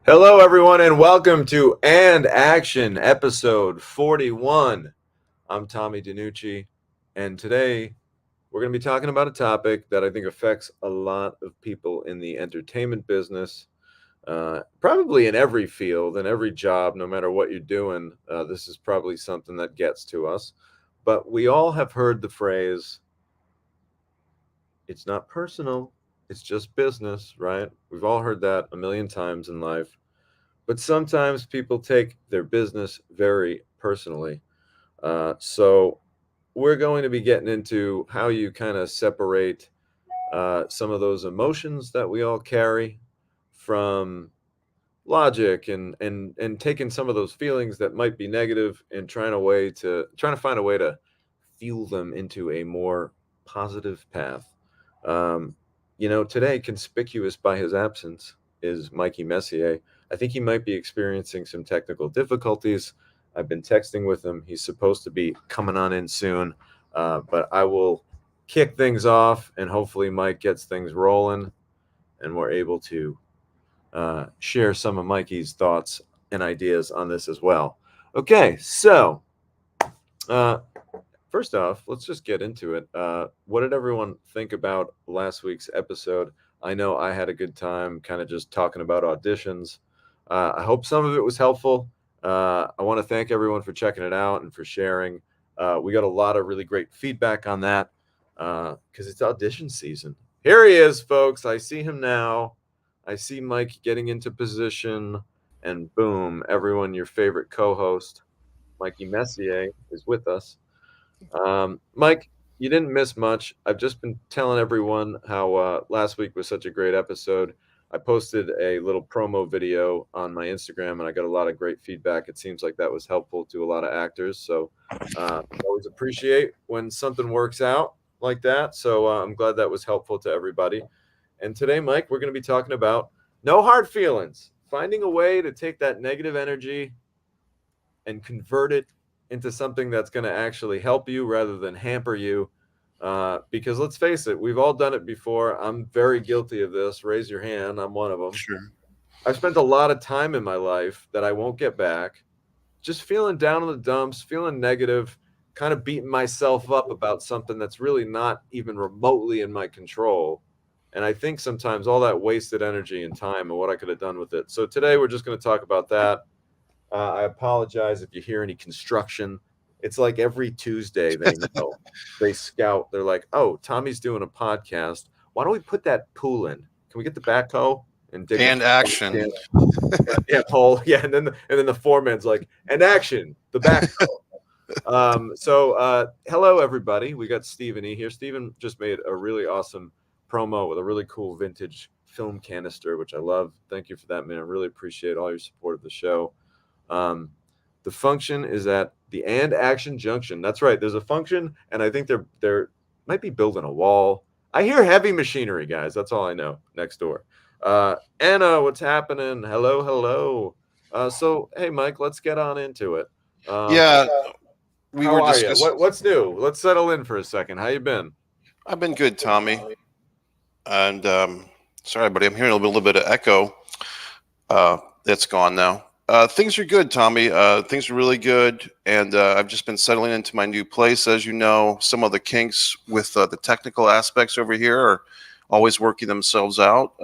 Hello, everyone, and welcome to And Action, episode 41. I'm Tommy DiNucci, and today we're going to be talking about a topic that I think affects a lot of people in the entertainment business, probably in every field and every job, no matter what you're doing. This is probably something that gets to us. But we all have heard the phrase, it's not personal, it's just business, right? We've all heard that a million times in life. But sometimes people take their business very personally. So we're going to be getting into how you kind of separate some of those emotions that we all carry from logic and taking some of those feelings that might be negative and trying to find a way to fuel them into a more positive path. Um, Today, conspicuous by his absence is Mikey Messier. I think he might be experiencing some technical difficulties. I've been texting with him. He's supposed to be coming on in soon, but I will kick things off, and hopefully Mike gets things rolling, and we're able to share some of Mikey's thoughts and ideas on this as well. Okay, so uh, first off, let's just get into it. What did everyone think about last week's episode? I know I had a good time kind of just talking about auditions. I hope some of it was helpful. I want to thank everyone for checking it out and for sharing. We got a lot of really great feedback on that because it's audition season. Here he is, folks. I see him now. I see Mike getting into position, and boom, everyone, your favorite co host, Mikey Messier, is with us. Mike, you didn't miss much. I've just been telling everyone how last week was such a great episode. I posted a little promo video on my Instagram, and I got a lot of great feedback. It seems like that was helpful to a lot of actors. So I always appreciate when something works out like that. So I'm glad that was helpful to everybody. And today, Mike, we're going to be talking about no hard feelings, finding a way to take that negative energy and convert it into something that's going to actually help you rather than hamper you. Because let's face it, we've all done it before. I'm very guilty of this. Raise your hand. I'm one of them. Sure. I've spent a lot of time in my life that I won't get back, just feeling down in the dumps, feeling negative, kind of beating myself up about something that's really not even remotely in my control. And I think sometimes all that wasted energy and time and what I could have done with it. So today we're just going to talk about that. I apologize if you hear any construction. It's like every Tuesday they know. They scout. They're like, "Oh, Tommy's doing a podcast. Why don't we put that pool in? Can we get the backhoe and dig And the action. yeah pole? Yeah." And then the foreman's like, "And action, the backhoe." Hello everybody. We got Stephen E here. Stephen just made a really awesome promo with a really cool vintage film canister, which I love. Thank you for that, man. I really appreciate all your support of the show. Um, the function is at the and action junction. That's right. There's a function, and I think they're might be building a wall. I hear heavy machinery, guys. That's all I know. Next door. Anna, what's happening? Hello, hello. Hey, Mike, let's get on into it. Um, Yeah, we how were are you? discussing. What's new? Let's settle in for a second. How you been? I've been good, Tommy. And sorry, buddy, I'm hearing a little bit of echo. That's gone now. Things are good, Tommy. Things are really good. And I've just been settling into my new place. As you know, some of the kinks with the technical aspects over here are always working themselves out.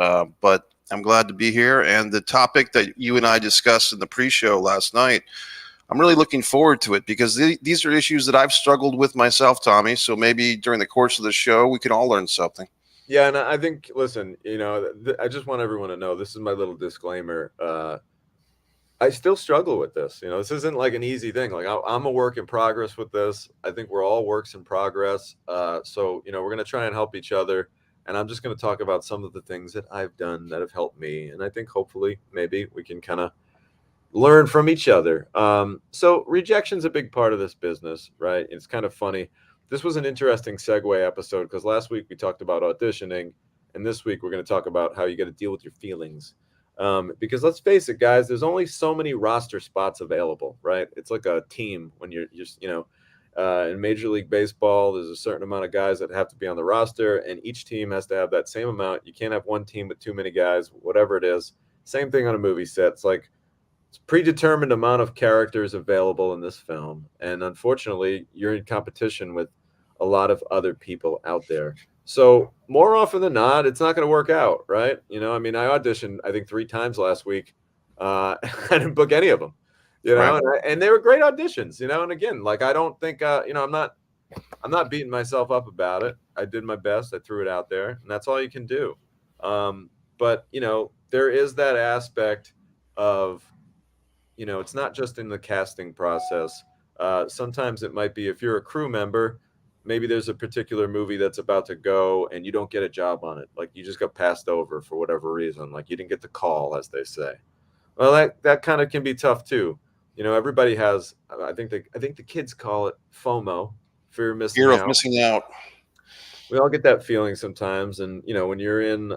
But I'm glad to be here. And the topic that you and I discussed in the pre show last night, I'm really looking forward to it because these are issues that I've struggled with myself, Tommy. So maybe during the course of the show, we can all learn something. Yeah, and I think, listen, I just want everyone to know this is my little disclaimer. I still struggle with this. This isn't like an easy thing. Like I'm a work in progress with this. I think we're all works in progress. We're going to try and help each other. And I'm just going to talk about some of the things that I've done that have helped me. And I think hopefully maybe we can kind of learn from each other. So rejection's a big part of this business, right? It's kind of funny. This was an interesting segue episode because last week we talked about auditioning, and this week we're going to talk about how you got to deal with your feelings. Because let's face it, guys, there's only so many roster spots available, right? It's like a team when you're just, in Major League Baseball, there's a certain amount of guys that have to be on the roster, and each team has to have that same amount. You can't have one team with too many guys, whatever it is. Same thing on a movie set. It's like it's predetermined amount of characters available in this film, and unfortunately, you're in competition with a lot of other people out there. So more often than not, it's not going to work out, right? You know, I mean, I auditioned I think 3 times last week. I didn't book any of them, you know, Right. and they were great auditions, you know. And again, like I don't think, you know, I'm not beating myself up about it. I did my best. I threw it out there, and that's all you can do. But you know, there is that aspect of, you know, it's not just in the casting process. Sometimes it might be if you're a crew member, maybe there's a particular movie that's about to go and you don't get a job on it. Like you just got passed over for whatever reason. Like you didn't get the call, as they say. Well, that kind of can be tough too. You know, everybody has. I think the kids call it FOMO, fear of Fear missing of out. missing out. We all get that feeling sometimes, and you know, when you're in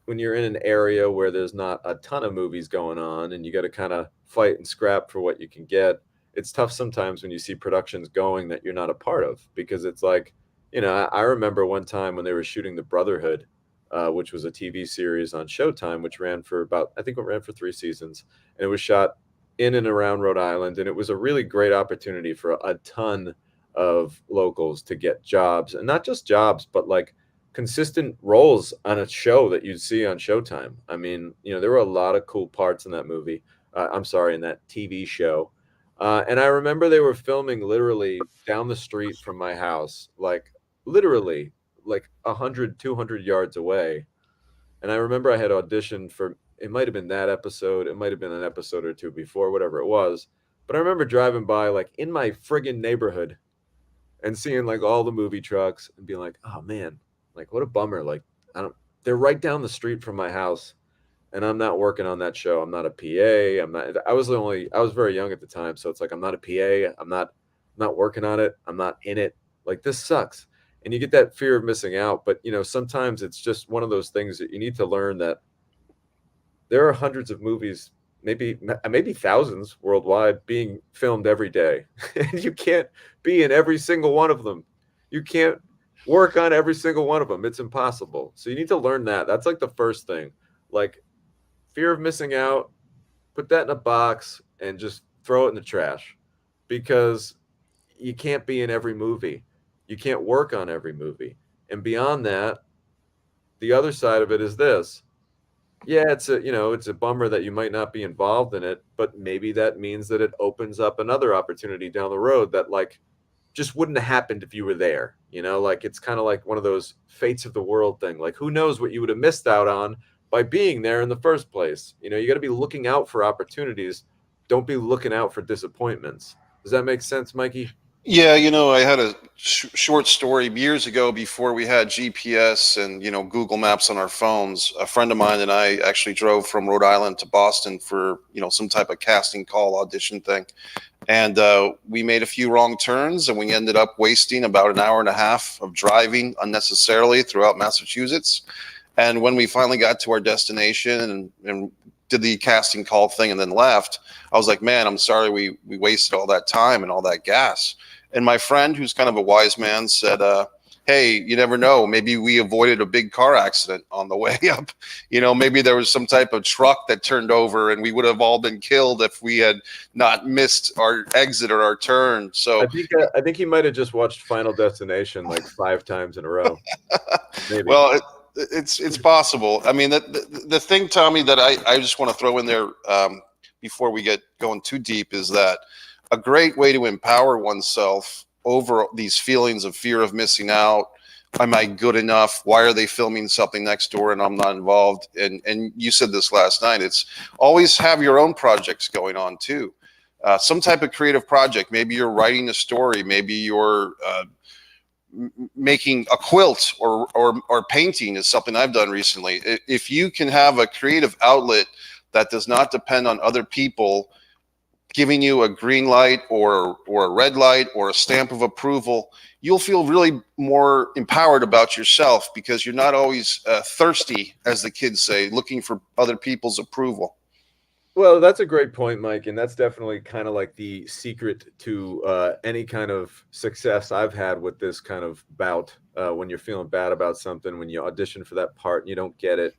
an area where there's not a ton of movies going on and you got to kind of fight and scrap for what you can get, it's tough sometimes when you see productions going that you're not a part of, because it's like, you know, I remember one time when they were shooting The Brotherhood, which was a TV series on Showtime, which ran for about, I think it ran for 3 seasons, and it was shot in and around Rhode Island. And it was a really great opportunity for a ton of locals to get jobs, and not just jobs, but like consistent roles on a show that you'd see on Showtime. I mean, you know, there were a lot of cool parts in that movie. I'm sorry, in that TV show. And I remember they were filming literally down the street from my house, like literally like 100, 200 yards away. And I remember I had auditioned for, it might have been that episode. It might have been an episode or two before, whatever it was. But I remember driving by like in my friggin' neighborhood and seeing like all the movie trucks and being like, oh man, like what a bummer. Like I don't, they're right down the street from my house, and I'm not working on that show. I'm not a PA. I'm not. I was very young at the time, so it's like I'm not a PA. I'm not working on it. I'm not in it. Like this sucks, and you get that fear of missing out. But you know, sometimes it's just one of those things that you need to learn that there are hundreds of movies, maybe thousands worldwide, being filmed every day. And you can't be in every single one of them. You can't work on every single one of them. It's impossible. So you need to learn that. That's like the first thing. Like fear of missing out, put that in a box and just throw it in the trash, because you can't be in every movie. You can't work on every movie. And beyond that, the other side of it is this: yeah, it's a bummer that you might not be involved in it, but maybe that means that it opens up another opportunity down the road that like just wouldn't have happened if you were there. You know, like it's kind of like one of those fates of the world thing. Like who knows what you would have missed out on by being there in the first place. You know, you got to be looking out for opportunities. Don't be looking out for disappointments. Does that make sense, Mikey? Yeah, I had a short story years ago before we had GPS and Google Maps on our phones. A friend of mine and I actually drove from Rhode Island to Boston for some type of casting call audition thing, and we made a few wrong turns, and we ended up wasting about an hour and a half of driving unnecessarily throughout Massachusetts. And when we finally got to our destination and did the casting call thing and then left, I was like, man, I'm sorry we wasted all that time and all that gas. And my friend, who's kind of a wise man, said, hey, you never know. Maybe we avoided a big car accident on the way up. Maybe there was some type of truck that turned over and we would have all been killed if we had not missed our exit or our turn. So I think he might have just watched Final Destination like 5 times in a row. Maybe. well, it's possible. I mean, the thing, Tommy, that I just want to throw in there before we get going too deep is that a great way to empower oneself over these feelings of fear of missing out. Am I good enough? Why are they filming something next door and I'm not involved? And you said this last night. It's always have your own projects going on too. Some type of creative project. Maybe you're writing a story. Maybe you're making a quilt or painting is something I've done recently. If you can have a creative outlet that does not depend on other people giving you a green light or a red light or a stamp of approval, you'll feel really more empowered about yourself because you're not always thirsty, as the kids say, looking for other people's approval. Well, that's a great point, Mike, and that's definitely kind of like the secret to any kind of success I've had with this kind of bout. When you're feeling bad about something, when you audition for that part and you don't get it,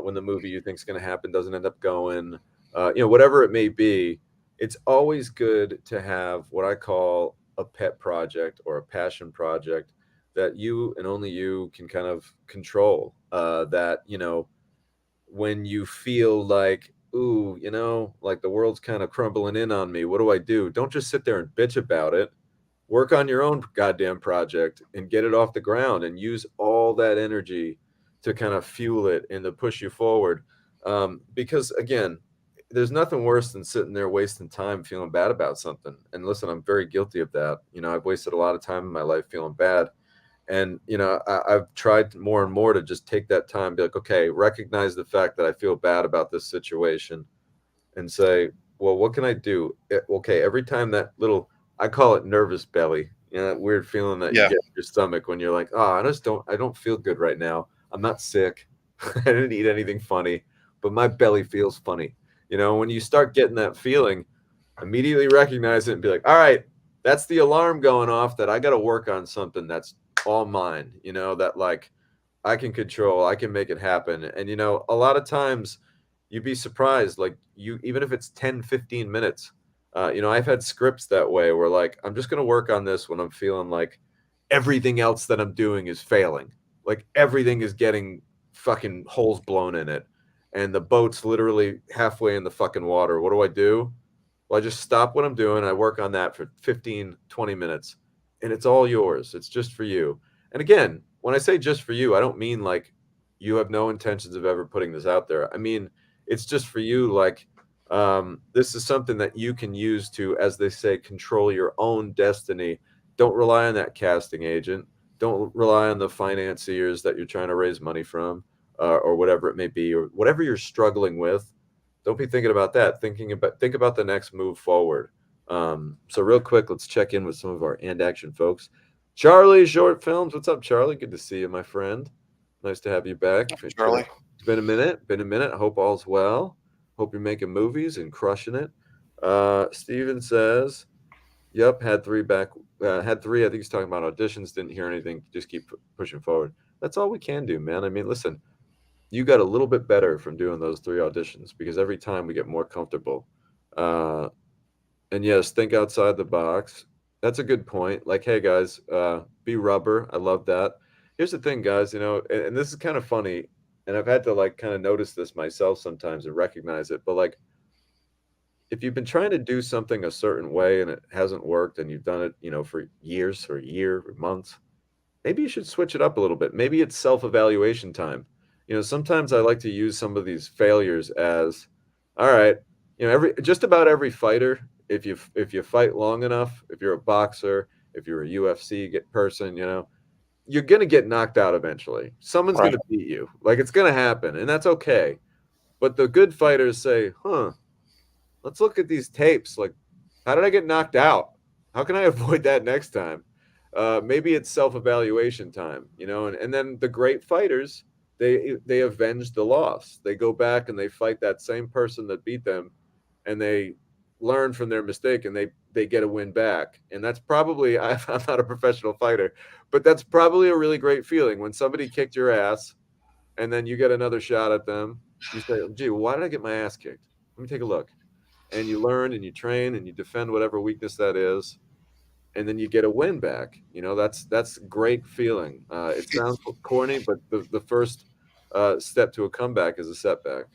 when the movie you think is going to happen doesn't end up going, whatever it may be. It's always good to have what I call a pet project or a passion project that you and only you can kind of control. That, when you feel like, ooh, like the world's kind of crumbling in on me, what do I do? Don't just sit there and bitch about it. Work on your own goddamn project and get it off the ground and use all that energy to kind of fuel it and to push you forward. Because again, there's nothing worse than sitting there wasting time feeling bad about something. And listen, I'm very guilty of that. I've wasted a lot of time in my life feeling bad. And, I've tried more and more to just take that time, be like, okay, recognize the fact that I feel bad about this situation and say, well, what can I do? Okay, every time that little, I call it nervous belly, that weird feeling that you Yeah. get in your stomach when you're like, oh, I don't feel good right now. I'm not sick. I didn't eat anything funny, but my belly feels funny. When you start getting that feeling, immediately recognize it and be like, all right, that's the alarm going off that I got to work on something that's all mine, that like I can control, I can make it happen. And, a lot of times you'd be surprised, like even if it's 10, 15 minutes, I've had scripts that way where like, I'm just going to work on this when I'm feeling like everything else that I'm doing is failing. Like everything is getting fucking holes blown in it. And the boat's literally halfway in the fucking water. What do I do? Well, I just stop what I'm doing. I work on that for 15, 20 minutes, and it's all yours. It's just for you. And again, when I say just for you, I don't mean like you have no intentions of ever putting this out there. I mean, it's just for you. Like, this is something that you can use to, as they say, control your own destiny. Don't rely on that casting agent. Don't rely on the financiers that you're trying to raise money from, or whatever it may be, or whatever you're struggling with. Don't be thinking about that. Think about the next move forward. So real quick, let's check in with some of our And Action folks. Charlie Short Films, what's up, Charlie? Good to see you, my friend. Nice to have you back. Charlie. It's been a minute. Been a minute. I hope all's well. Hope you're making movies and crushing it. Steven says, "Yep, had three back. Had three. I think he's talking about auditions. Didn't hear anything. Just keep pushing forward. That's all we can do, man. I mean, listen, you got a little bit better from doing those three auditions because every time we get more comfortable. Uh, and yes, think outside the box. That's a good point. Like, hey guys, be rubber. I love that. Here's the thing, guys. And this is kind of funny, and I've had to like kind of notice this myself sometimes and recognize it. But like, if you've been trying to do something a certain way and it hasn't worked, and you've done it, for years or a year or months, maybe you should switch it up a little bit. Maybe it's self-evaluation time. Sometimes I like to use some of these failures as, all right, every just about every fighter, if you fight long enough, if you're a boxer, if you're a UFC person, you're gonna get knocked out eventually. Someone's Right. gonna beat you. Like it's gonna happen, and that's okay. But the good fighters say, huh, let's look at these tapes. Like, how did I get knocked out? How can I avoid that next time? Maybe it's self-evaluation time, and then the great fighters, they avenge the loss. They go back and they fight that same person that beat them, and they learn from their mistake and they get a win back. And that's probably I'm not a professional fighter, but that's probably a really great feeling when somebody kicked your ass and then you get another shot at them. You say, gee, why did I get my ass kicked? Let me take a look. And you learn and you train and you defend whatever weakness that is, and then you get a win back. That's a great feeling. It sounds corny, but the first step to a comeback is a setback.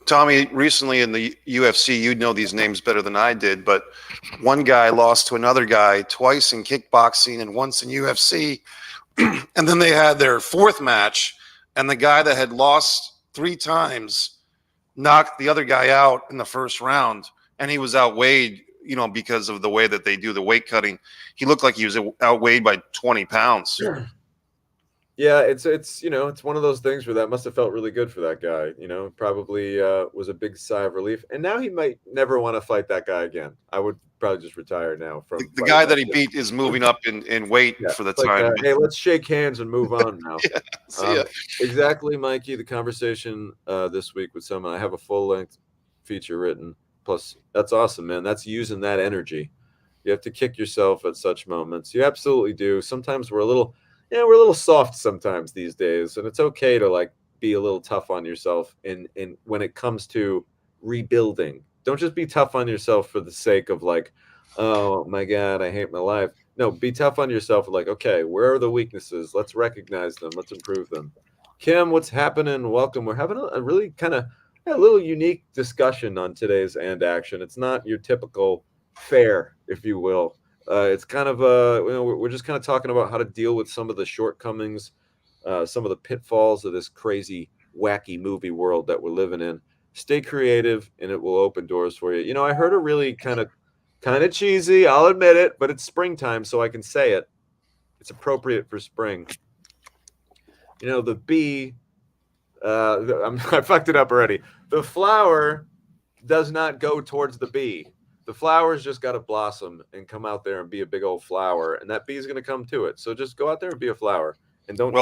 Tommy, recently in the UFC, you know these names better than I did, but one guy lost to another guy twice in kickboxing and once in UFC. And then they had their fourth match, and the guy that had lost 3 times knocked the other guy out in the first round, and he was outweighed, because of the way that they do the weight cutting. He looked like he was outweighed by 20 pounds. Yeah, it's one of those things where that must have felt really good for that guy. Probably was a big sigh of relief. And now he might never want to fight that guy again. I would probably just retire now from The guy that he beat is moving up in weight for the time. Hey, let's shake hands and move on now. Yeah, see ya. Exactly, Mikey. The conversation this week with someone, I have a full-length feature written. Plus, that's awesome, man. That's using that energy. You have to kick yourself at such moments. You absolutely do. Sometimes we're a little soft sometimes these days, and it's okay to like be a little tough on yourself in when it comes to rebuilding. Don't just be tough on yourself for the sake of like, oh my God, I hate my life. No, be tough on yourself. Like, okay, where are the weaknesses? Let's recognize them. Let's improve them. Kim, what's happening? Welcome. We're having a really kind of a little unique discussion on today's And Action. It's not your typical fare, if you will. It's kind of we're just kind of talking about how to deal with some of the shortcomings, some of the pitfalls of this crazy, wacky movie world that we're living in. Stay creative, and it will open doors for you. You know, I heard a really kind of cheesy. I'll admit it, but it's springtime, so I can say it. It's appropriate for spring. You know, the bee. I fucked it up already. The flower does not go towards the bee. The flower's just got to blossom and come out there and be a big old flower, and that bee is going to come to it. So just go out there and be a flower, and don't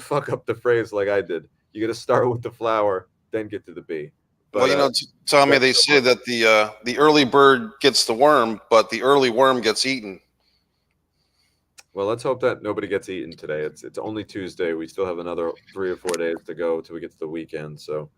fuck up the phrase like I did. You got to start with the flower, then get to the bee. But, well, you know, Tommy, they say that the early bird gets the worm, but the early worm gets eaten. Well, let's hope that nobody gets eaten today. It's only Tuesday. We still have another 3 or 4 days to go till we get to the weekend. So,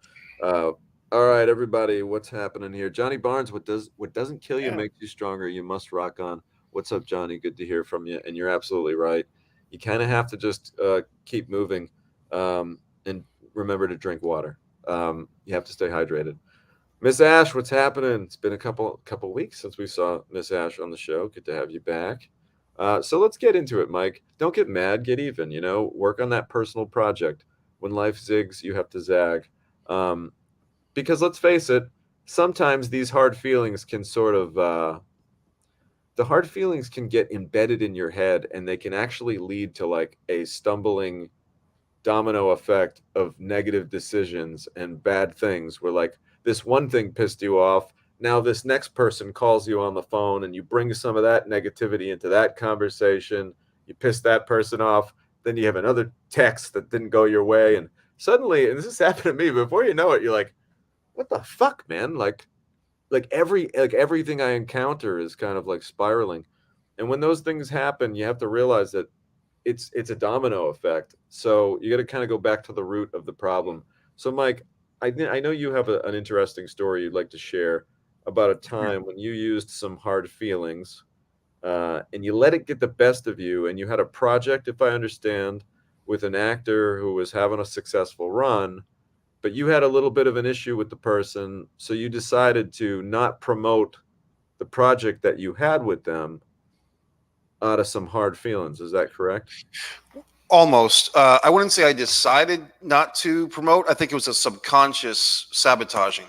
all right, everybody, what's happening here? Johnny Barnes, what doesn't kill you makes you stronger. You must rock on. What's up, Johnny? Good to hear from you. And you're absolutely right. You kind of have to just keep moving, and remember to drink water. You have to stay hydrated. Miss Ash, what's happening? It's been a couple weeks since we saw Miss Ash on the show. Good to have you back. So let's get into it, Mike. Don't get mad, get even, you know, work on that personal project. When life zigs, you have to zag. Because let's face it, sometimes these hard feelings can sort of, the hard feelings can get embedded in your head, and they can actually lead to like a stumbling domino effect of negative decisions and bad things where like this one thing pissed you off. Now this next person calls you on the phone and you bring some of that negativity into that conversation. You piss that person off. Then you have another text that didn't go your way. And suddenly, and this has happened to me, before you know it, you're like, what the fuck, man? Like everything I encounter is kind of like spiraling. And when those things happen, you have to realize that it's a domino effect. So you got to kind of go back to the root of the problem. So Mike, I know you have an interesting story you'd like to share about a time when you used some hard feelings and you let it get the best of you, and you had a project, if I understand, with an actor who was having a successful run, but you had a little bit of an issue with the person, so you decided to not promote the project that you had with them out of some hard feelings. Is that correct? Almost. I wouldn't say I decided not to promote. I think it was a subconscious sabotaging.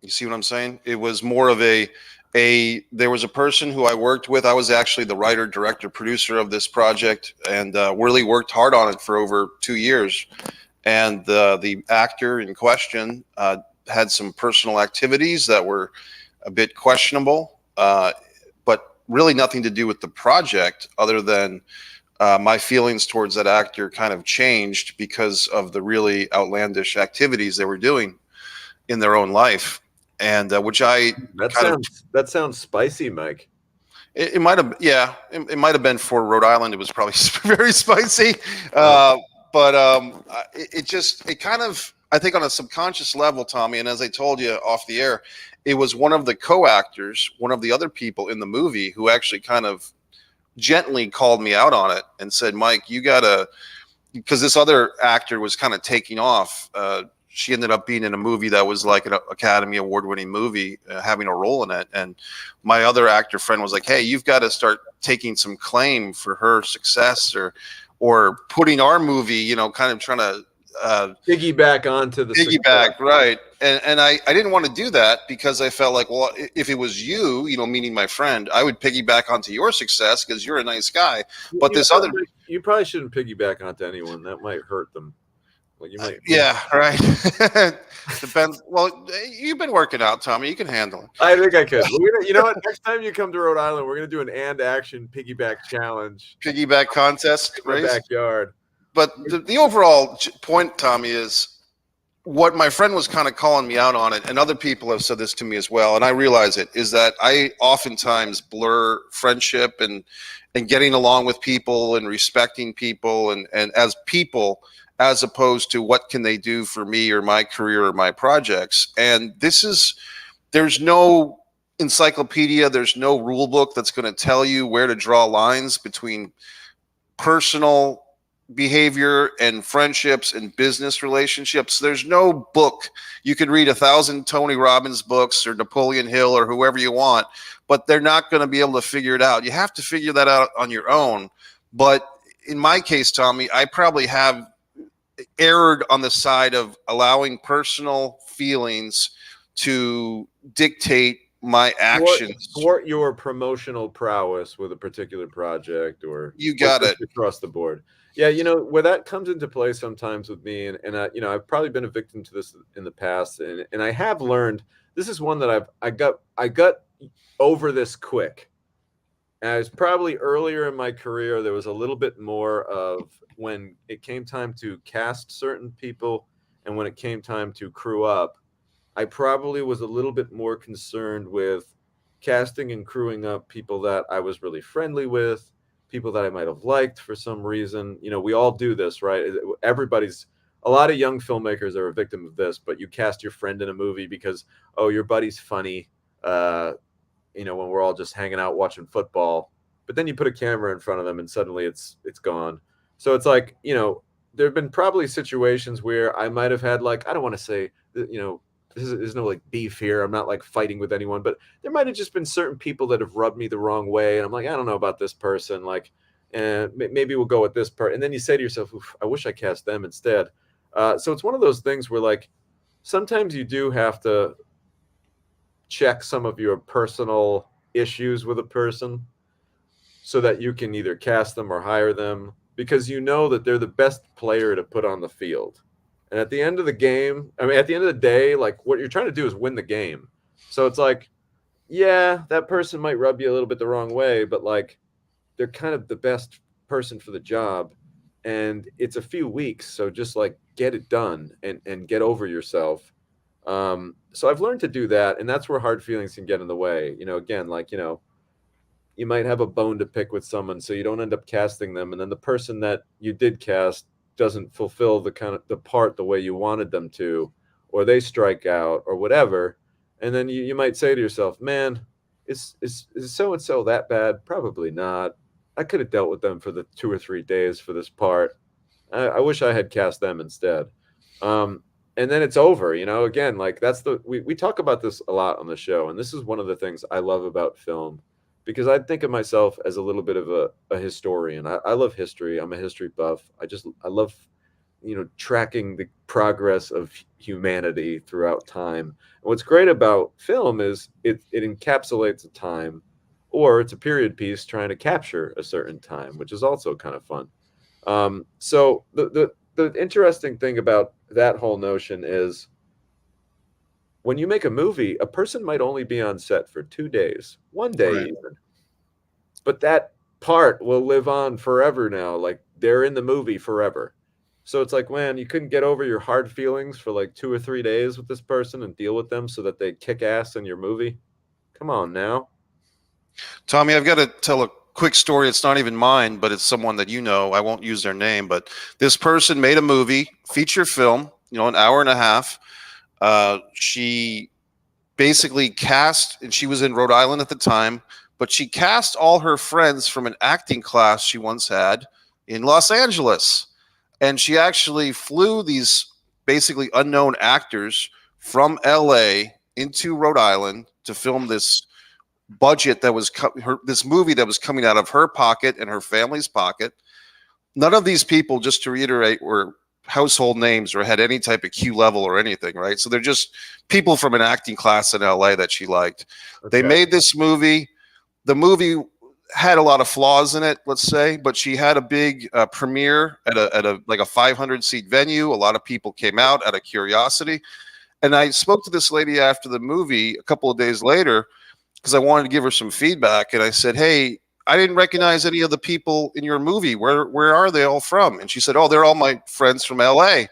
You see what I'm saying? It was more of there was a person who I worked with. I was actually the writer, director, producer of this project, and really worked hard on it for over 2 years. And the actor in question had some personal activities that were a bit questionable, but really nothing to do with the project other than my feelings towards that actor kind of changed because of the really outlandish activities they were doing in their own life. And which that sounds spicy, Mike. It might have, yeah, it might have been for Rhode Island. It was probably very spicy, but it kind of, I think on a subconscious level, Tommy, and as I told you off the air, it was one of the co-actors, one of the other people in the movie who actually kind of gently called me out on it and said, Mike, you gotta, because this other actor was kind of taking off. She ended up being in a movie that was like an Academy Award-winning movie, having a role in it. And my other actor friend was like, hey, you've got to start taking some claim for her success, or putting our movie, you know, kind of trying to piggyback onto the piggyback, success. Right. And I didn't want to do that because I felt like, well, if it was you, you know, meaning my friend, I would piggyback onto your success because you're a nice guy. But you probably shouldn't piggyback onto anyone. That might hurt them. Well, you might. Yeah, right. Depends. Well, you've been working out, Tommy. You can handle it. I think I could. You know what? Next time you come to Rhode Island, we're gonna do an And Action piggyback challenge. Piggyback contest, right? Backyard. But the overall point, Tommy, is what my friend was kind of calling me out on it, and other people have said this to me as well, and I realize it, is that I oftentimes blur friendship and getting along with people and respecting people and as people as opposed to what can they do for me or my career or my projects. And there's no encyclopedia, there's no rule book that's going to tell you where to draw lines between personal behavior and friendships and business relationships. There's no book. You could read 1,000 Tony Robbins books or Napoleon Hill or whoever you want, but they're not going to be able to figure it out. You have to figure that out on your own. But in my case, Tommy, I probably have erred on the side of allowing personal feelings to dictate my actions. Thwart your promotional prowess with a particular project, or you got it across the board. Yeah, where that comes into play sometimes with me, and I, I've probably been a victim to this in the past, and I have learned. This is one that I got over this quick. As probably earlier in my career, there was a little bit more of when it came time to cast certain people, and when it came time to crew up, I probably was a little bit more concerned with casting and crewing up people that I was really friendly with, people that I might have liked for some reason. We all do this, right? A lot of young filmmakers are a victim of this, but you cast your friend in a movie because, oh, your buddy's funny, when we're all just hanging out watching football, but then you put a camera in front of them and suddenly it's gone. So it's like, there have been probably situations where I might have had, like, I don't want to say, there's no like beef here. I'm not like fighting with anyone, but there might have just been certain people that have rubbed me the wrong way. And I'm like, I don't know about this person. Like, maybe we'll go with this part. And then you say to yourself, I wish I cast them instead. So it's one of those things where, like, sometimes you do have to check some of your personal issues with a person so that you can either cast them or hire them, because that they're the best player to put on the field. And at the end of the game, at the end of the day, like, what you're trying to do is win the game. So it's like, yeah, that person might rub you a little bit the wrong way, but like, they're kind of the best person for the job. And it's a few weeks. So just like get it done and get over yourself. So I've learned to do that. And that's where hard feelings can get in the way. Again, like, you might have a bone to pick with someone, so you don't end up casting them. And then the person that you did cast doesn't fulfill the part the way you wanted them to, or they strike out or whatever. And then you might say to yourself, man, is so-and-so that bad? Probably not. I could have dealt with them for the 2 or 3 days for this part. I wish I had cast them instead. And then it's over, again, like we talk about this a lot on the show. And this is one of the things I love about film, because I think of myself as a little bit of a historian. I love history. I'm a history buff. I love, tracking the progress of humanity throughout time. And what's great about film is it encapsulates a time, or it's a period piece trying to capture a certain time, which is also kind of fun. So the interesting thing about that whole notion is, when you make a movie, a person might only be on set for 2 days, 1 day Right. even. But that part will live on forever now. Like, they're in the movie forever. So it's like, man, you couldn't get over your hard feelings for like 2 or 3 days with this person and deal with them so that they kick ass in your movie. Come on now. Tommy, I've got to tell a quick story. It's not even mine, but it's someone that I won't use their name, but this person made a movie, feature film, an hour and a half. She basically cast, and she was in Rhode Island at the time, but she cast all her friends from an acting class she once had in Los Angeles. And she actually flew these basically unknown actors from LA into Rhode Island to film this budget that was this movie that was coming out of her pocket and her family's pocket. None of these people, just to reiterate, were household names or had any type of Q level or anything, right? So they're just people from an acting class in LA that she liked. Okay. They made this movie. The movie had a lot of flaws in it, let's say, but she had a big premiere at a 500-seat venue. A lot of people came out out of curiosity. And I spoke to this lady after the movie a couple of days later, because I wanted to give her some feedback. And I said, hey, I didn't recognize any of the people in your movie. Where are they all from? And she said, oh, they're all my friends from LA.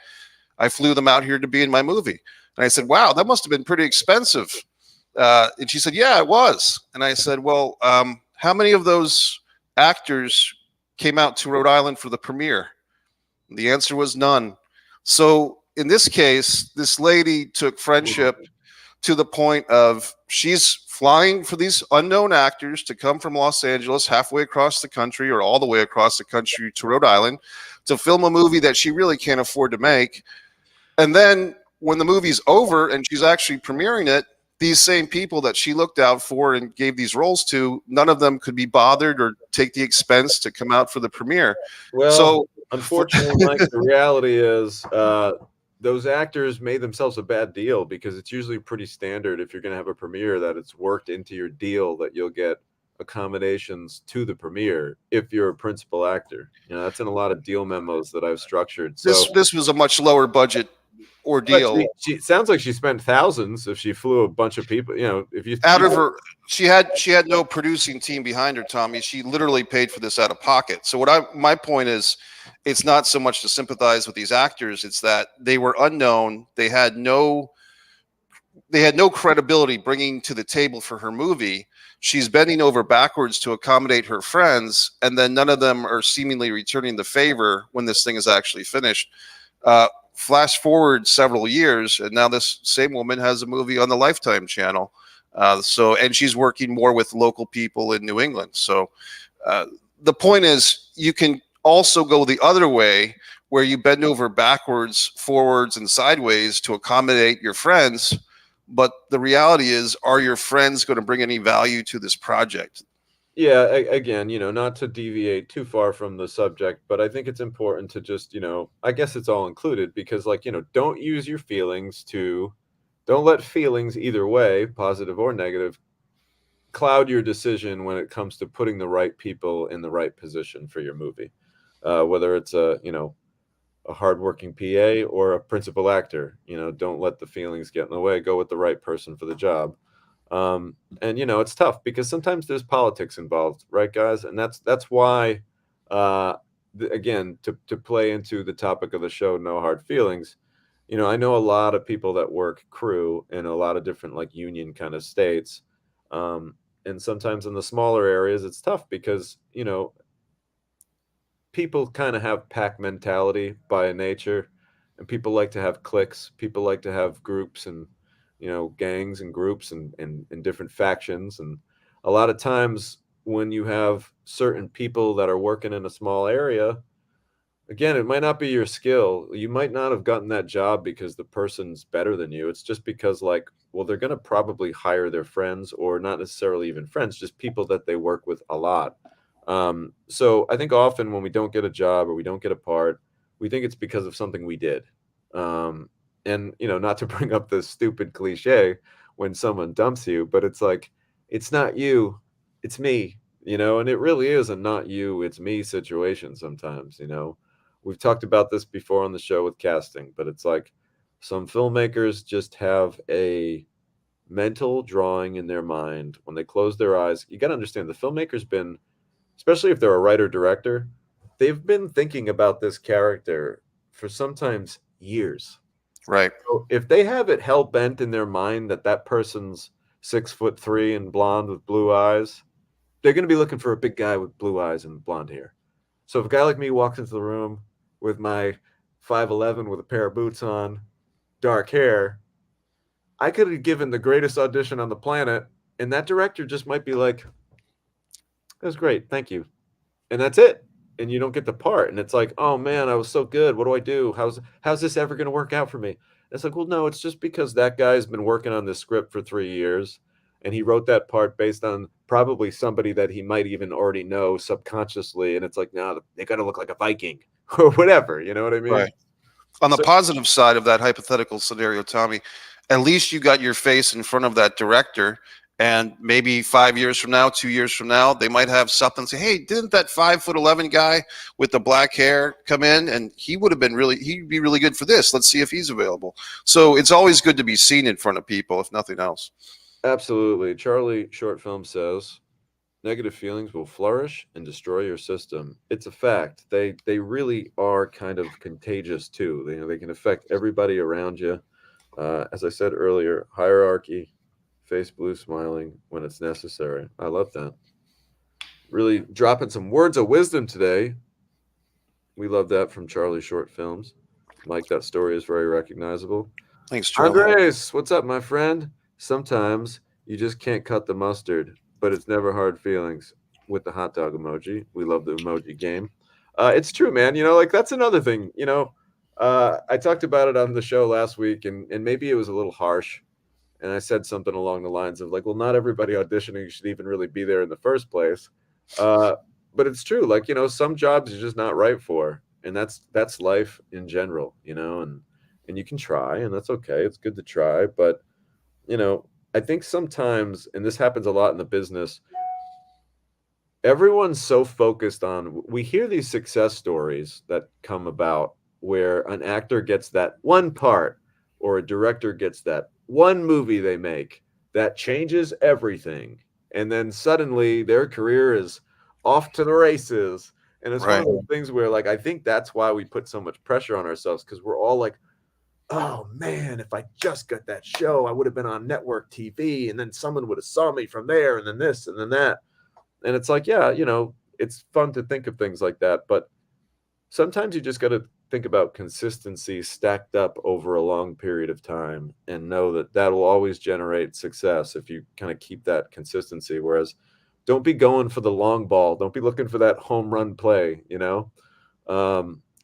I flew them out here to be in my movie. And I said, wow, that must have been pretty expensive. And she said, yeah, it was. And I said, well, how many of those actors came out to Rhode Island for the premiere? The answer was none. So in this case, this lady took friendship to the point of she's flying for these unknown actors to come from Los Angeles halfway across the country or all the way across the country to Rhode Island to film a movie that she really can't afford to make. And then when the movie's over and she's actually premiering it, these same people that she looked out for and gave these roles to, none of them could be bothered or take the expense to come out for the premiere. Well, So unfortunately, Mike, the reality is those actors made themselves a bad deal because it's usually pretty standard if you're going to have a premiere that it's worked into your deal that you'll get accommodations to the premiere if you're a principal actor. You know, that's in a lot of deal memos that I've structured. So this was a much lower budget but ordeal. she sounds like she spent thousands if she flew a bunch of people. You know, if you Out of her, she had no producing team behind her, Tommy. She literally paid for this out of pocket. So my point is, it's not so much to sympathize with these actors, it's that they were unknown. They had no credibility bringing to the table for her movie. She's bending over backwards to accommodate her friends, and then none of them are seemingly returning the favor when this thing is actually finished. Flash forward several years, and now this same woman has a movie on the Lifetime channel. And she's working more with local people in New England. So the point is, you can also go the other way, where you bend over backwards, forwards, and sideways to accommodate your friends. But the reality is, are your friends going to bring any value to this project? Yeah, again, you know, not to deviate too far from the subject, but I think it's important to just, you know, I guess it's all included because, like, you know, don't use your feelings don't let feelings either way, positive or negative, cloud your decision when it comes to putting the right people in the right position for your movie. Whether it's a hardworking PA or a principal actor, you know, don't let the feelings get in the way. Go with the right person for the job. And you know, it's tough because sometimes there's politics involved, right, guys? And that's why, again, to play into the topic of the show, no hard feelings. You know, I know a lot of people that work crew in a lot of different like union kind of states, and sometimes in the smaller areas, it's tough because you know people kind of have pack mentality by nature, and people like to have cliques. People like to have groups and you know gangs and groups and different factions. And a lot of times when you have certain people that are working in a small area, again, it might not be your skill. You might not have gotten that job because the person's better than you. It's just because like, well, they're going to probably hire their friends or not necessarily even friends, just people that they work with a lot. So I think often when we don't get a job or we don't get a part, we think it's because of something we did. And you know, not to bring up this stupid cliche when someone dumps you, but it's like, it's not you, it's me, you know, and it really is a not you, it's me situation sometimes, you know. We've talked about this before on the show with casting, but it's like some filmmakers just have a mental drawing in their mind when they close their eyes. You got to understand the filmmaker's been, especially if they're a writer director, they've been thinking about this character for sometimes years. Right. So if they have it hell bent in their mind that that person's 6'3" and blonde with blue eyes, they're going to be looking for a big guy with blue eyes and blonde hair. So if a guy like me walks into the room with my 5'11" with a pair of boots on, dark hair, I could have given the greatest audition on the planet, and that director just might be like, "That was great, thank you," and that's it. And you don't get the part, and it's like, "Oh man, I was so good. What do I do? How's this ever going to work out for me?" It's like, well, no, it's just because that guy's been working on this script for 3 years, and he wrote that part based on probably somebody that he might even already know subconsciously, and it's like, no, they got to look like a Viking or whatever. You know what I mean? Right. On the So positive side of that hypothetical scenario, Tommy, at least you got your face in front of that director. And maybe 5 years from now, 2 years from now, they might have something say, hey, didn't that 5'11" guy with the black hair come in? And he'd be really good for this. Let's see if he's available. So it's always good to be seen in front of people, if nothing else. absolutely. Charlie Short Film says negative feelings will flourish and destroy your system. It's a fact. They really are kind of contagious too. They can affect everybody around you. As I said earlier, hierarchy, face blue smiling when it's necessary. I love that. Really dropping some words of wisdom today. We love that from Charlie Short Films. Mike, that story is very recognizable. Thanks, Joe. Andres, what's up, my friend? Sometimes you just can't cut the mustard, but it's never hard feelings with the hot dog emoji. We love the emoji game. It's true, man. Like that's another thing. I talked about it on the show last week, and maybe it was a little harsh. And I said something along the lines of like, well, not everybody auditioning should even really be there in the first place. Uh, but it's true. Like, some jobs you're just not right for, and that's life in general. And you can try, and that's okay. It's good to try, but you know, I think sometimes, and this happens a lot in the business, everyone's so focused on, we hear these success stories that come about where an actor gets that one part or a director gets that one movie they make that changes everything. And then suddenly their career is off to the races. And it's one Right. of those things where, like, I think that's why we put so much pressure on ourselves because we're all like, oh man, if I just got that show, I would have been on network TV and then someone would have saw me from there and then this and then that. And it's like, yeah, it's fun to think of things like that, but sometimes you just got to think about consistency stacked up over a long period of time and know that that will always generate success if you kind of keep that consistency. Whereas don't be going for the long ball. Don't be looking for that home run play.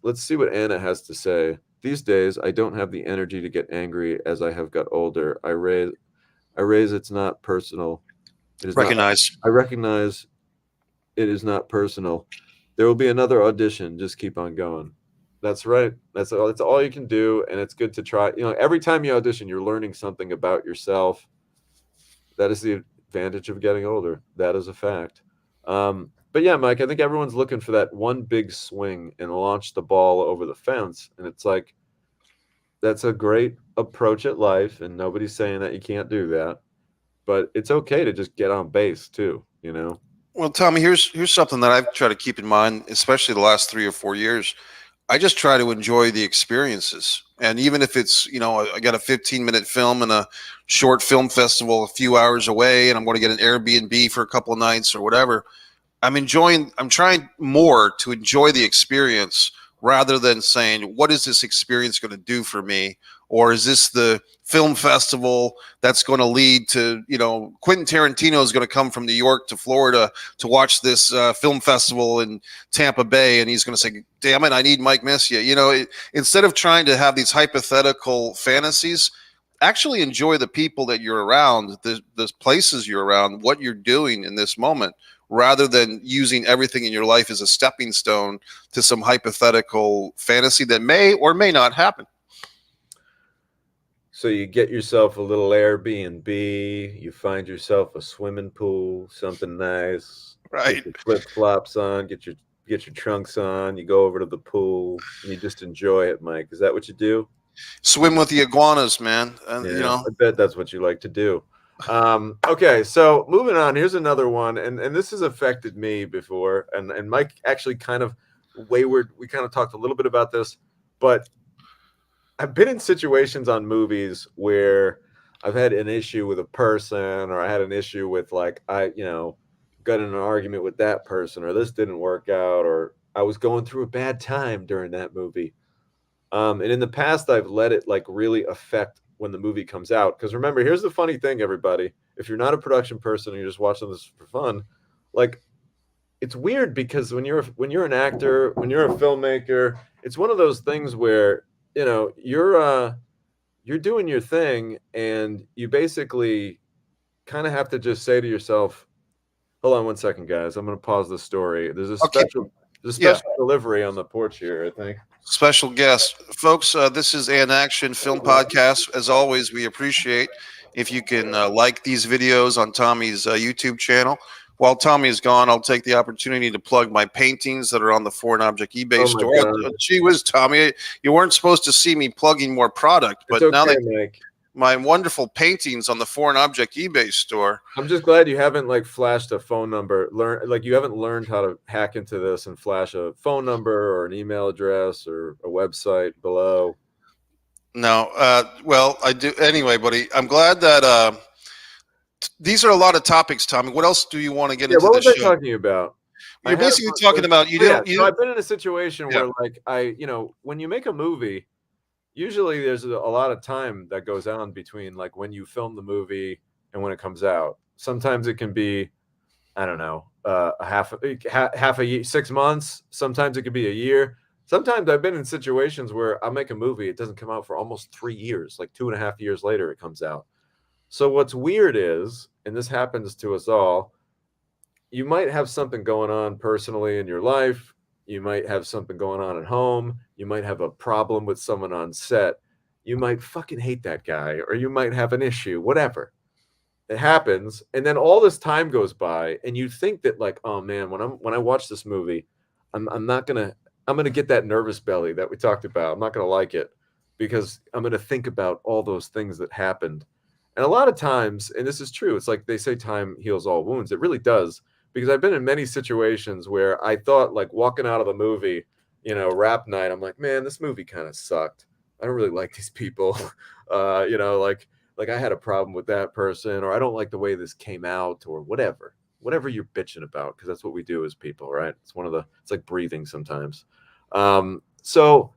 Let's see what Anna has to say. These days, I don't have the energy to get angry as I have got older. I raise it's not personal. It is not. Recognize. I recognize it is not personal. There will be another audition. Just keep on going. That's right. That's all you can do, and it's good to try. Every time you audition, you're learning something about yourself. That is the advantage of getting older. That is a fact. But yeah, Mike, I think everyone's looking for that one big swing and launch the ball over the fence, and it's like that's a great approach at life, and nobody's saying that you can't do that. But it's okay to just get on base too. Well, Tommy, here's something that I've tried to keep in mind, especially the last 3 or 4 years. I just try to enjoy the experiences, and even if it's I got a 15-minute film in a short film festival a few hours away, and I'm going to get an Airbnb for a couple of nights or whatever. I'm trying more to enjoy the experience rather than saying, what is this experience going to do for me? Or is this the film festival that's going to lead to, Quentin Tarantino is going to come from New York to Florida to watch this film festival in Tampa Bay. And he's going to say, damn it, I need Mike Messier. Instead of trying to have these hypothetical fantasies, actually enjoy the people that you're around, the places you're around, what you're doing in this moment, rather than using everything in your life as a stepping stone to some hypothetical fantasy that may or may not happen. So you get yourself a little Airbnb, you find yourself a swimming pool, something nice. Right. Get your flip-flops on, get your trunks on, you go over to the pool, and you just enjoy it, Mike. Is that what you do? Swim with the iguanas, man. And Yeah, I bet that's what you like to do. Okay, so moving on, here's another one, and this has affected me before, and Mike actually kind of wayward. We kind of talked a little bit about this, but I've been in situations on movies where I've had an issue with a person, or I had an issue with, like, I got in an argument with that person, or this didn't work out, or I was going through a bad time during that movie. And in the past, I've let it like really affect when the movie comes out. Because remember, here's the funny thing, everybody. If you're not a production person and you're just watching this for fun, like, it's weird because when you're an actor, when you're a filmmaker, it's one of those things where you're doing your thing, and you basically kind of have to just say to yourself, hold on one second, guys. I'm going to pause the story. There's a special delivery on the porch here, I think. Special guest. Folks, this is An Action Film Podcast. As always, we appreciate if you can like these videos on Tommy's YouTube channel. While Tommy is gone, I'll take the opportunity to plug my paintings that are on the Foreign Object eBay store. Gee whiz, Tommy, you weren't supposed to see me plugging more product, but now that Mike. My wonderful paintings on the Foreign Object eBay store. I'm just glad you haven't like flashed a phone number. You haven't learned how to hack into this and flash a phone number or an email address or a website below. No, well, I do anyway, buddy. I'm glad that these are a lot of topics, Tommy. What else do you want to get into? What was I talking about? I You're had a basically bunch talking of, about you oh, yeah. don't you So don't I've been in a situation yeah. where, like, when you make a movie, usually there's a lot of time that goes on between like when you film the movie and when it comes out. Sometimes it can be, I don't know, half a year, 6 months. Sometimes it could be a year. Sometimes I've been in situations where I make a movie, it doesn't come out for almost 3 years, like 2.5 years later, it comes out. So what's weird is, and this happens to us all, you might have something going on personally in your life. You might have something going on at home. You might have a problem with someone on set. You might fucking hate that guy, or you might have an issue, whatever. It happens. And then all this time goes by, and you think that, like, oh man, when I watch this movie, I'm not gonna I'm gonna get that nervous belly that we talked about. I'm not gonna like it because I'm gonna think about all those things that happened. And a lot of times, and this is true, it's like they say time heals all wounds. It really does. Because I've been in many situations where I thought, like, walking out of a movie, rap night, I'm like, man, this movie kind of sucked. I don't really like these people. Like I had a problem with that person, or I don't like the way this came out, or whatever you're bitching about, because that's what we do as people, right? It's like breathing sometimes. So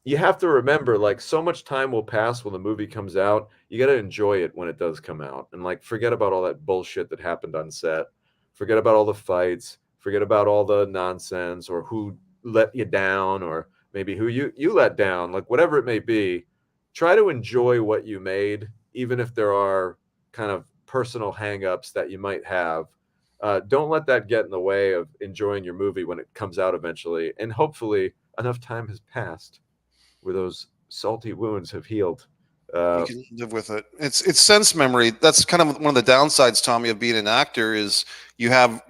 you have to remember, like, so much time will pass when the movie comes out. You got to enjoy it when it does come out, and, like, forget about all that bullshit that happened on set. Forget about all the fights. Forget about all the nonsense, or who let you down, or maybe who you let down, like, whatever it may be. Try to enjoy what you made, even if there are kind of personal hangups that you might have. Don't let that get in the way of enjoying your movie when it comes out eventually, and hopefully enough time has passed where those salty wounds have healed. You Uh, can live with it. It's sense memory. That's kind of one of the downsides, Tommy, of being an actor is you have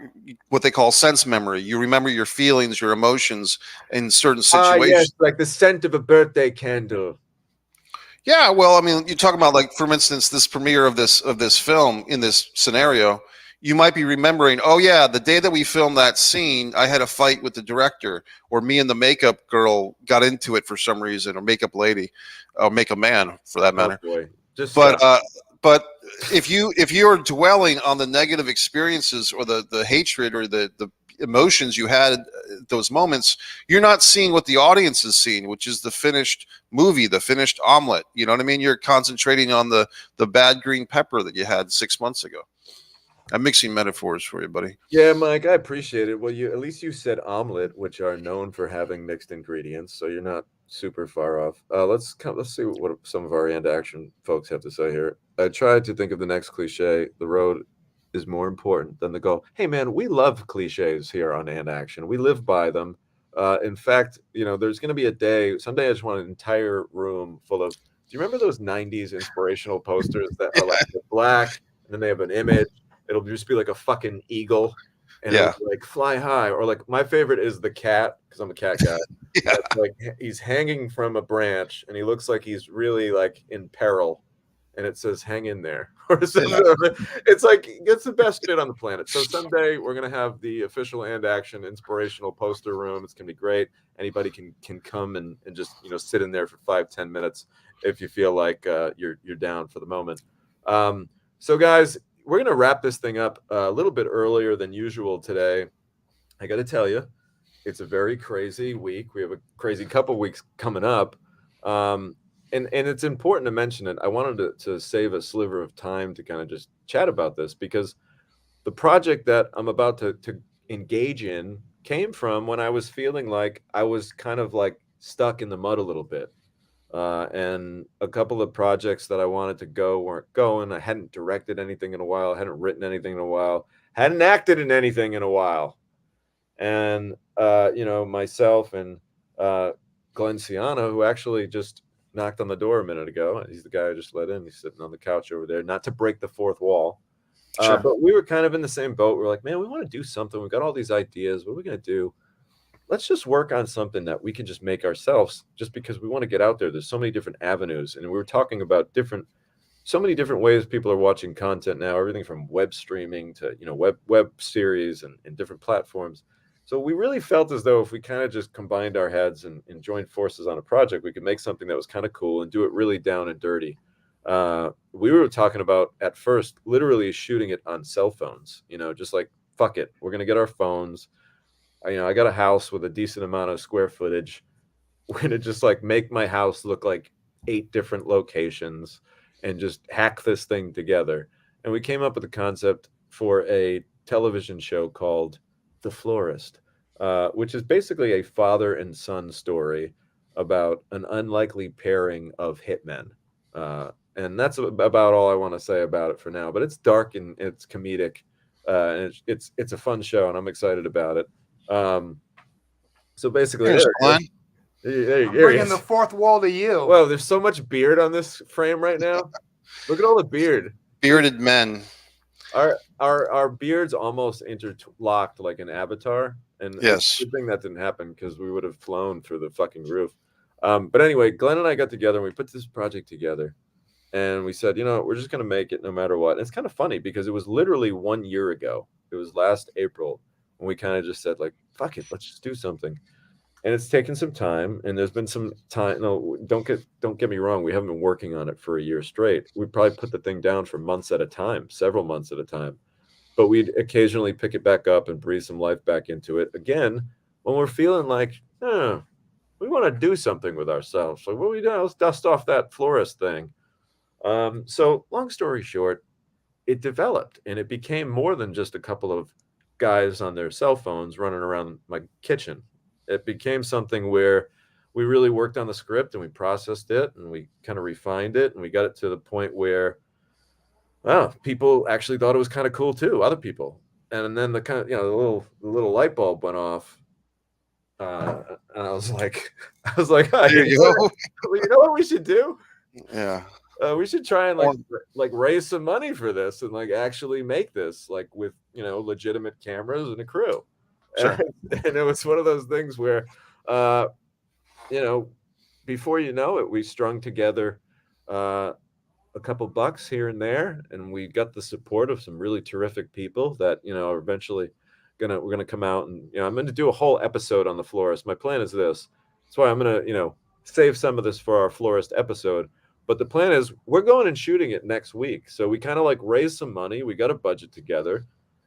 what they call sense memory. You remember your feelings, your emotions in certain yes, situations. like the scent of a birthday candle. Yeah, well, I mean, you talk about, like, for instance, this premiere of this film in this scenario. You might be remembering, oh yeah, the day that we filmed that scene, I had a fight with the director, or me and the makeup girl got into it for some reason, or makeup lady, or makeup man for that Oh matter. boy, just But stop. if you're dwelling on the negative experiences, or the hatred, or the emotions you had at those moments, you're not seeing what the audience is seeing, which is the finished movie, the finished omelet. You know what I mean? You're concentrating on the bad green pepper that you had 6 months ago. I'm mixing metaphors for you, buddy. Yeah, Mike, I appreciate it. Well, you at least you said omelet, which are known for having mixed ingredients, so you're not super far off. Let's see what some of our end action folks have to say here. I tried to think of the next cliche. The road is more important than the goal. Hey, man, we love cliches here on and action. We live by them. In fact, there's going to be a day. Someday, I just want an entire room full of. Do you remember those '90s inspirational posters that are like black, and then they have an image? It'll just be like a fucking eagle, and it'll Yeah, be like fly high. Or, like, my favorite is the cat, because I'm a cat guy. yeah, That's like he's hanging from a branch, and he looks like he's really, like, in peril, and it says "hang in there" or something. yeah. It's like it's the best shit on the planet. So someday we're gonna have the official and action inspirational poster room. It's gonna be great. Anybody can come and just sit in there for 5-10 minutes if you feel like you're down for the moment. So guys, we're gonna wrap this thing up a little bit earlier than usual today. I got to tell you, it's a very crazy week. We have a crazy couple weeks coming up. Um, and it's important to mention it. I wanted to save a sliver of time to kind of just chat about this, because the project that I'm about to engage in came from when I was feeling like I was kind of like stuck in the mud a little bit. And a couple of projects that I wanted to go weren't going. I hadn't directed anything in a while, hadn't written anything in a while, hadn't acted in anything in a while. And myself and Glenn Ciano, who actually just knocked on the door a minute ago. He's the guy I just let in. He's sitting on the couch over there, not to break the fourth wall. Sure. But we were kind of in the same boat. We're like, man, we want to do something. We've got all these ideas. What are we going to do? Let's just work on something that we can just make ourselves, just because we want to get out there. There's so many different avenues. And we were talking about so many different ways people are watching content now, everything from web streaming to, web series and different platforms. So we really felt as though if we kind of just combined our heads and joined forces on a project, we could make something that was kind of cool and do it really down and dirty. We were talking about at first literally shooting it on cell phones, just like fuck it, we're gonna get our phones. I got a house with a decent amount of square footage. We're gonna just like make my house look like 8 different locations and just hack this thing together. And we came up with a concept for a television show called The Florist, which is basically a father and son story about an unlikely pairing of hitmen. And that's about all I want to say about it for now. But it's dark and it's comedic, and it's a fun show, and I'm excited about it. So basically, Here's there, Glenn. there he Bringing the is. fourth wall to you. Whoa, there's so much beard on this frame right now. Look at all the beard. Bearded men. Our beards almost interlocked like an avatar, and Yes. it's a good thing that didn't happen because we would have flown through the fucking roof. But anyway, Glenn and I got together and we put this project together, and we said, we're just gonna make it no matter what. And it's kind of funny because it was literally 1 year ago. It was last April when we kind of just said like, fuck it, let's just do something. And it's taken some time, and there's been some time. No, don't get me wrong. We haven't been working on it for a year straight. We probably put the thing down for months at a time, several months at a time. But we'd occasionally pick it back up and breathe some life back into it again when we're feeling like, we want to do something with ourselves. Like, what we do? Let's dust off that florist thing. So, long story short, it developed, and it became more than just a couple of guys on their cell phones running around my kitchen. It became something where we really worked on the script and we processed it and we kind of refined it, and we got it to the point where people actually thought it was kind of cool too, other people. And then the kind of, the little light bulb went off. And I was like, There you go. you know what we should do? Yeah. We should try and like raise some money for this and like actually make this like with, legitimate cameras and a crew. Sure. And it was one of those things where, before you know it, we strung together a couple bucks here and there, and we got the support of some really terrific people that, are eventually we're gonna come out and, I'm gonna do a whole episode on The Florist. My plan is this. That's why I'm gonna, save some of this for our Florist episode. But the plan is we're going and shooting it next week. So we kind of like raised some money. We got a budget together.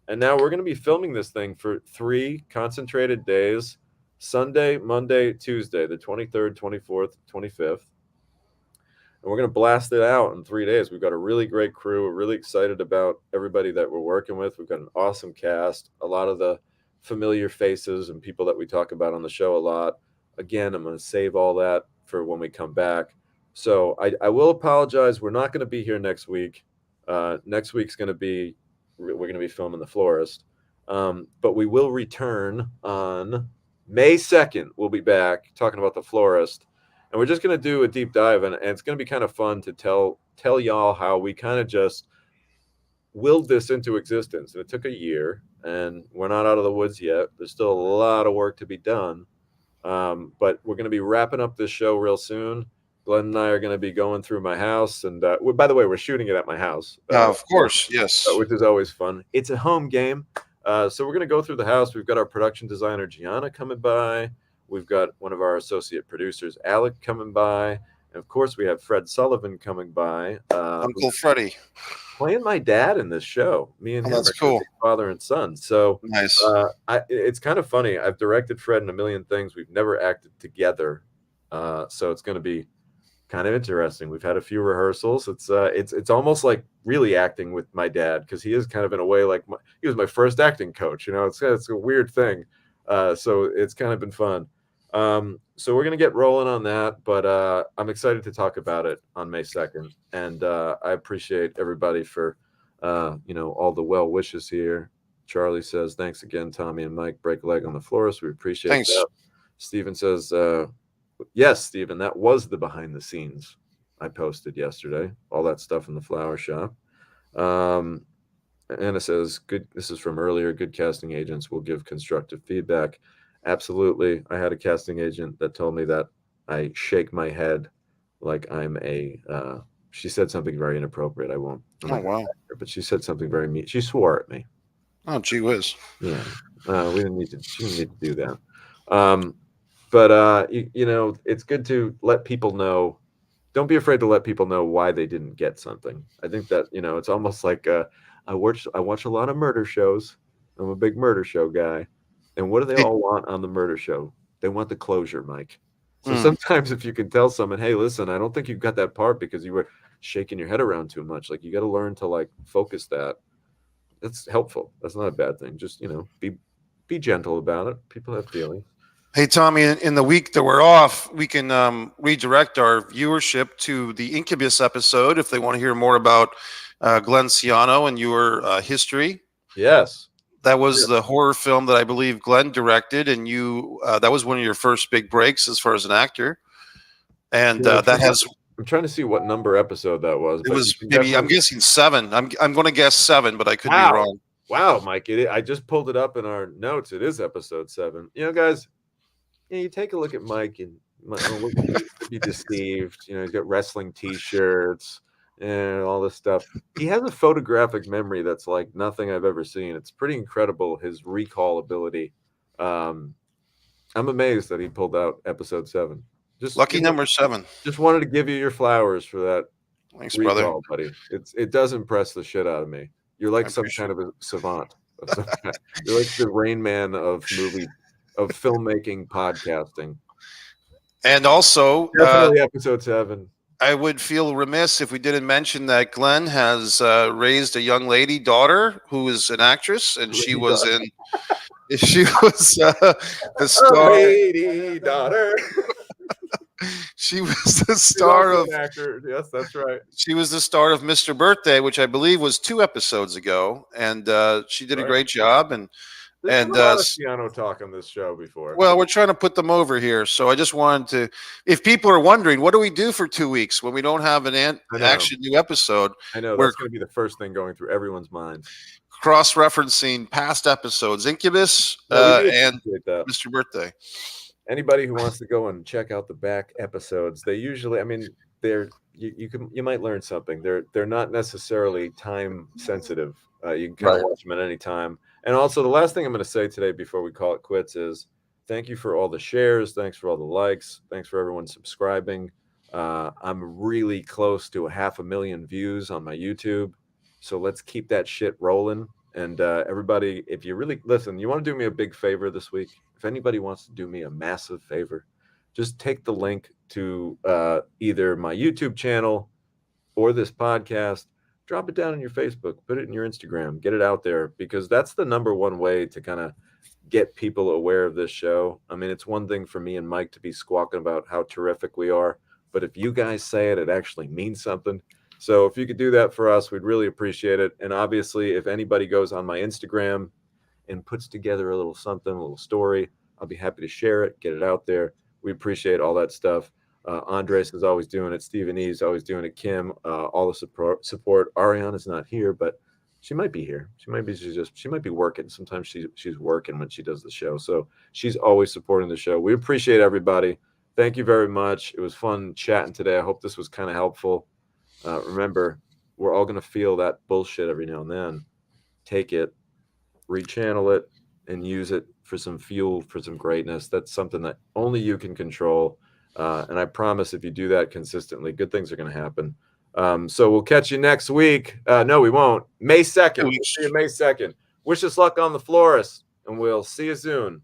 And now we're going to be filming this thing for 3 concentrated days, Sunday, Monday, Tuesday, the 23rd, 24th, 25th. And we're going to blast it out in 3 days. We've got a really great crew. We're really excited about everybody that we're working with. We've got an awesome cast, a lot of the familiar faces and people that we talk about on the show a lot. Again, I'm going to save all that for when we come back. So I will apologize. We're not going to be here next week. Next week's going to be, we're going to be filming The Florist. But we will return on May 2nd. We'll be back talking about The Florist. And we're just going to do a deep dive, and it's going to be kind of fun to tell y'all how we kind of just willed this into existence. And it took a year, and we're not out of the woods yet. There's still a lot of work to be done. But we're going to be wrapping up this show real soon. Glenn and I are going to be going through my house. And by the way, we're shooting it at my house. Of course, yes. Which is always fun. It's a home game. So we're going to go through the house. We've got our production designer, Gianna, coming by. We've got one of our associate producers, Alec, coming by. And of course, we have Fred Sullivan coming by. Uncle Freddie. Playing my dad in this show. Me and him that's are cool. father and son. So Nice. it's kind of funny. I've directed Fred in a million things. We've never acted together. So it's going to be kind of interesting. We've had a few rehearsals. It's almost like really acting with my dad, because he is kind of in a way like he was my first acting coach. It's a weird thing. So it's kind of been fun. So we're gonna get rolling on that, but I'm excited to talk about it on May 2nd, and I appreciate everybody for all the well wishes here. Charlie says thanks again, Tommy and Mike. Break a leg on The Florist. We appreciate Thanks. that. Steven says yes, Stephen, that was the behind the scenes I posted yesterday. All that stuff in the flower shop. Anna says, good. This is from earlier. Good casting agents will give constructive feedback. Absolutely. I had a casting agent that told me that I shake my head like I'm she said something very inappropriate. I'm Oh, not wow. but she said something very mean. She swore at me. Oh, gee whiz. Yeah. She didn't need to do that. But it's good to let people know. Don't be afraid to let people know why they didn't get something. I think that, it's almost like I watch a lot of murder shows, I'm a big murder show guy. And what do they all want on the murder show? They want the closure, Mike. So sometimes if you can tell someone, hey, listen, I don't think you've got that part because you were shaking your head around too much. Like, you got to learn to like focus that. That's helpful. That's not a bad thing. Just, be gentle about it. People have feelings. Hey, Tommy, in the week that we're off, we can redirect our viewership to the Incubus episode if they want to hear more about Glenn Ciano and your history. Yes. That was the horror film that I believe Glenn directed, and you that was one of your first big breaks as far as an actor. And that has... I'm trying to see what number episode that was. It was maybe, I'm guessing 7. I'm going to guess 7, but I could be wrong. Wow, Mike! I just pulled it up in our notes. It is episode 7. Guys, you take a look at Mike and be deceived. He's got wrestling T-shirts and all this stuff. He has a photographic memory that's like nothing I've ever seen. It's pretty incredible, his recall ability. I'm amazed that he pulled out episode 7. Just lucky number 7. Just wanted to give you your flowers for that. Thanks, brother. Buddy. It does impress the shit out of me. You're like some kind of a savant. You're like the Rain Man of filmmaking, podcasting. And also, definitely episode 7. I would feel remiss if we didn't mention that Glenn has raised a young lady daughter who is an actress, and she was the star. Lady daughter. She was the star of actor. Yes, that's right. She was the star of Mr. Birthday, which I believe was 2 episodes ago, and she did a great job. And Ciano talk on this show before. Well, we're trying to put them over here, so I just wanted to. If people are wondering, what do we do for 2 weeks when we don't have an action new episode? I know that's going to be the first thing going through everyone's mind. Cross-referencing past episodes, Incubus and Mr. Birthday. Anybody who wants to go and check out the back episodes, they usually, you might learn something. They're not necessarily time sensitive. You can kind of watch them at any time. And also, the last thing I'm going to say today before we call it quits is thank you for all the shares. Thanks for all the likes. Thanks for everyone subscribing. I'm really close to 500,000 views on my YouTube. So let's keep that shit rolling. And everybody, if you really listen, you want to do me a big favor this week. If anybody wants to do me a massive favor, just take the link to either my YouTube channel or this podcast, drop it down on your Facebook, put it in your Instagram, get it out there, because that's the number one way to kind of get people aware of this show. I mean, it's one thing for me and Mike to be squawking about how terrific we are, but if you guys say it, it actually means something. So if you could do that for us, we'd really appreciate it. And obviously, if anybody goes on my Instagram and puts together a little something, a little story, I'll be happy to share it, get it out there. We appreciate all that stuff. Andres is always doing it. Stephen E is always doing it. Kim, all the support. Ariana's not here, but she might be here. She might be working. Sometimes she's working when she does the show. So she's always supporting the show. We appreciate everybody. Thank you very much. It was fun chatting today. I hope this was kind of helpful. Remember, we're all going to feel that bullshit every now and then. Take it, rechannel it, and use it for some fuel, for some greatness. That's something that only you can control. And I promise if you do that consistently, good things are going to happen. So we'll catch you next week. No, we won't. May 2nd. We'll see you May 2nd. Wish us luck on the Florist, and we'll see you soon.